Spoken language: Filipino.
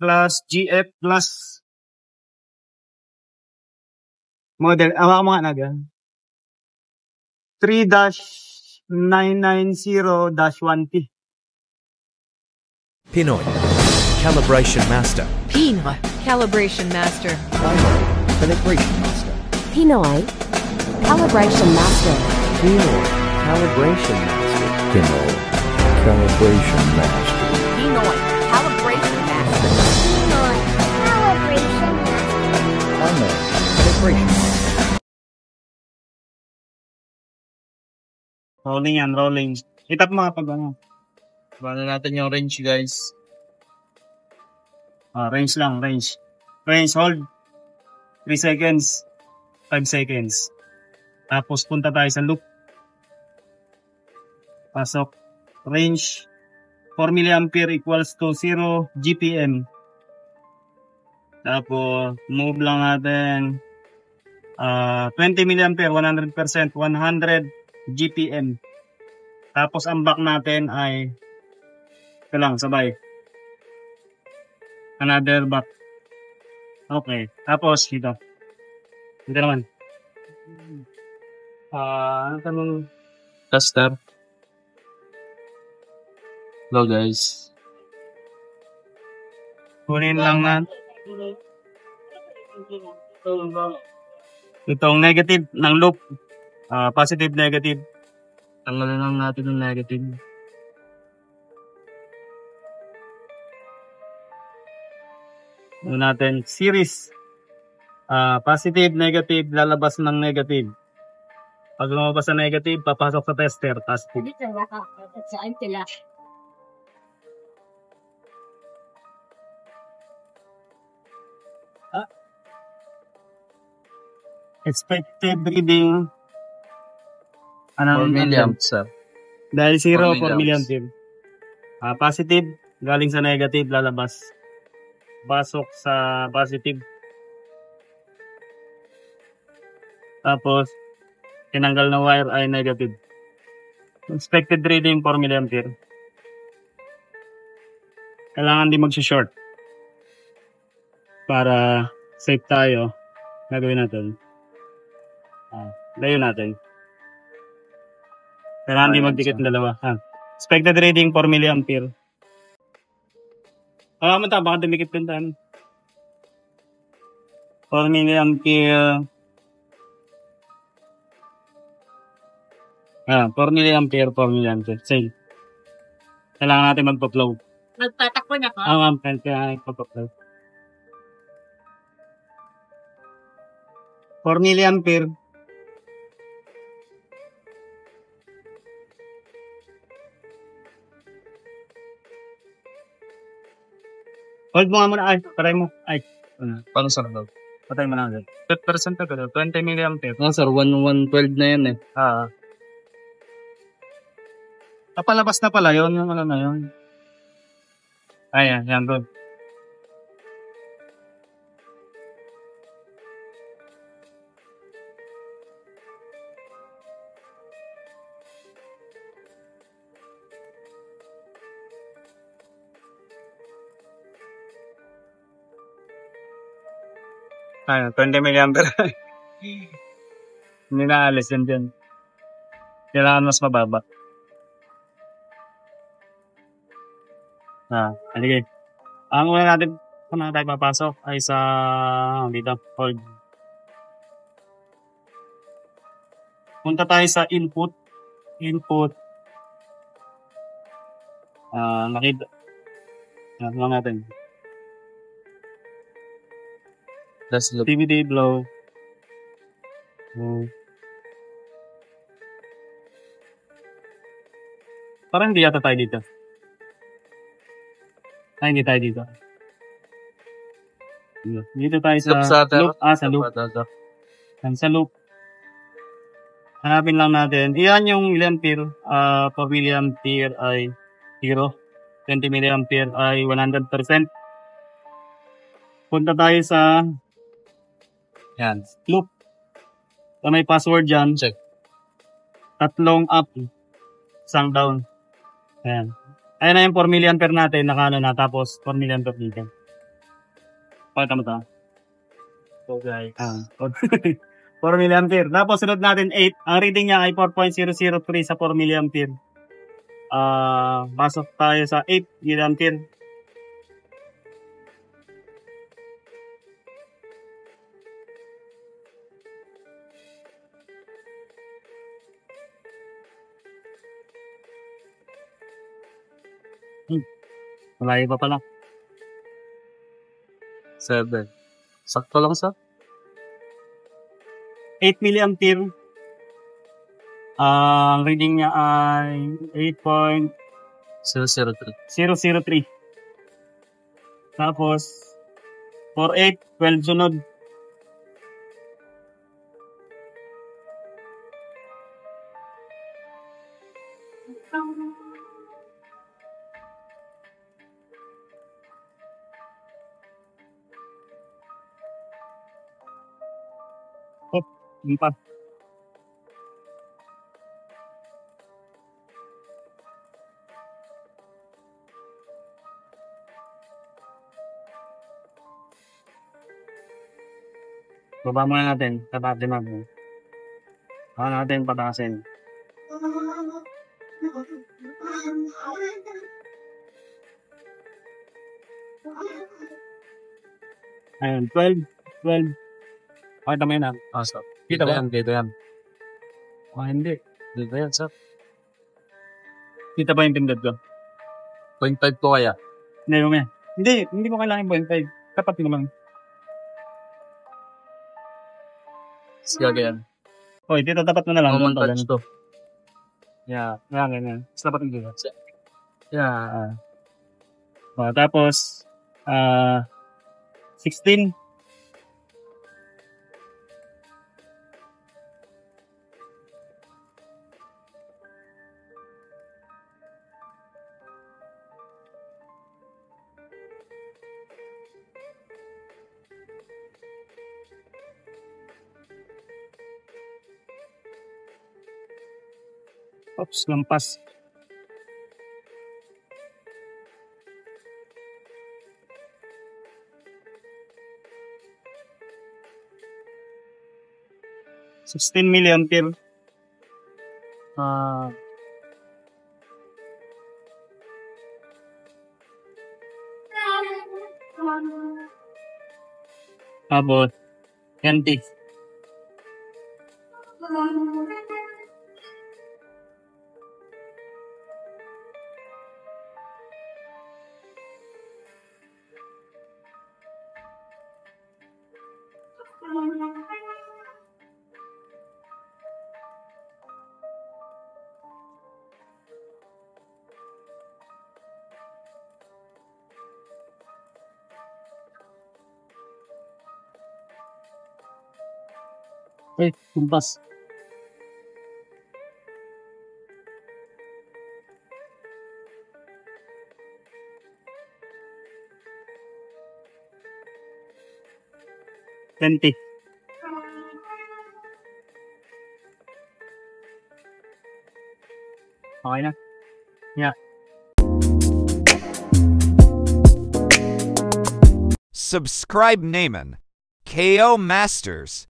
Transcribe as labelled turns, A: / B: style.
A: plus GF plus model. Awak mga naga. 3-990-1P.
B: Pinoy Calibration Master.
C: Pinoy Calibration Master.
B: Calibration Master.
D: Pinoy Calibration Master.
B: Pinoy Calibration Master. Pinoy Calibration Master.
C: Pinoy Calibration Master.
D: Pinoy Calibration Master.
B: Pinoy Calibration Master.
A: Rolling yan, rolling. Itap mga pag ano.
E: Paano natin yung range, guys?
A: Range lang, range. Range, hold. 3 seconds. 5 seconds. Tapos punta tayo sa loop. Pasok. Range. 4 mA equals to 0 GPM. Tapos, move lang natin. 20 mA, 100%, 100 GPM. Tapos, ang back natin ay ito lang, sabay. Another back. Okay. Tapos, dito. Dito naman. Ano tanong?
E: Tester. Hello, guys.
A: Kunin lang na. Itong negative ng loop. Positive, negative. Tanggalin lang natin yung negative. Doon natin, series. Positive, negative, lalabas ng negative. Pag lumabas sa negative, papasok sa tester. Tapos, expected reading
E: 4 milliamps, sir.
A: dahil 0,
E: 4
A: 4 milliampere. Positive, galing sa negative, lalabas. Pasok sa positive. Tapos, tinanggal na wire ay negative. Expected reading 4 milliampere. Kailangan di mag-short. Para safe tayo, gagawin natin. Layo natin. Kailangan di magdikit ng dalawa. Expected reading 4 milliampere. Mata, baka dumikit din tayo. 4 milliampere. 4 milliampere, 4 milliampere. Same. Kailangan natin magpa-flow.
C: Nagtatakbo na ka?
A: Ma'am, kailangan magpa-flow. 4 milliampere. Hold mo nga muna. Ay, patay mo. Ay.
E: Paano, sir?
A: Patay mo na agad. 5% agad. 20 milliampere.
E: Sir, 112 na yan, eh.
A: Kapalabas na pala yun. Yung ano na yun. Ayan, yan doon. Ayan, 20 milliampere. Hindi na alis yan dyan. Kailangan mas mababa. Aligay. Ang una natin, kung na tayo papasok, ay sa dito, hold. Punta tayo sa input. Input. Nakita. Ano natin?
E: Let's look.
A: DVD blow. Parang hindi yata tayo dito. Ay, hindi tayo dito. Dito tayo sa loop. Sa loop. Sa loop. Hanapin lang natin. Iyan yung milliampere. 4 milliampere ay 0. 20 milliampere ay 100%. Punta tayo sa yan, loop. So, may password dyan.
E: Check.
A: 3 up. 1 down. Ayan. Ayan na yung 4 milliampere natin. Nakano na. Tapos 4 milliampere dito. Pakita mo ito. So guys. 4 milliampere. Tapos sunod natin 8. Ang reading niya ay 4.003 sa 4 milliampere. Pasok tayo sa 8 milliampere. Malayo pa pala.
E: 7. Sakto lang sa
A: 8 milliampere. Ang reading niya ay
E: 003.
A: 8.003. Tapos, 4.8, 12 sunod. Yun pa. Baba muna natin. Tapatin natin. Baka natin patasin. Ayun, 12. 12. Pakita mo yun ah.
E: Sir.
A: Kita ba?
E: Dito yan.
A: Hindi.
E: Dito yan, sir.
A: Kita ba yung pindot ko?
E: 0.5 ko kaya.
A: Hindi mo yan. Hindi mo kailangan 0.5. Tapat mo lang.
E: Sige, ganyan.
A: Hoy, dito tapat mo na lang.
E: Common
A: Ganito,
E: touch
A: ganito.
E: to.
A: Yeah, ganyan. Tapos tapat mo dito. Yeah. Tapos, 16. Oops, lampas. $16 milliampere. Tapos, 20. Kumpas. $20. Okay na? Yeah.
F: Subscribe Naaman, KO Masters.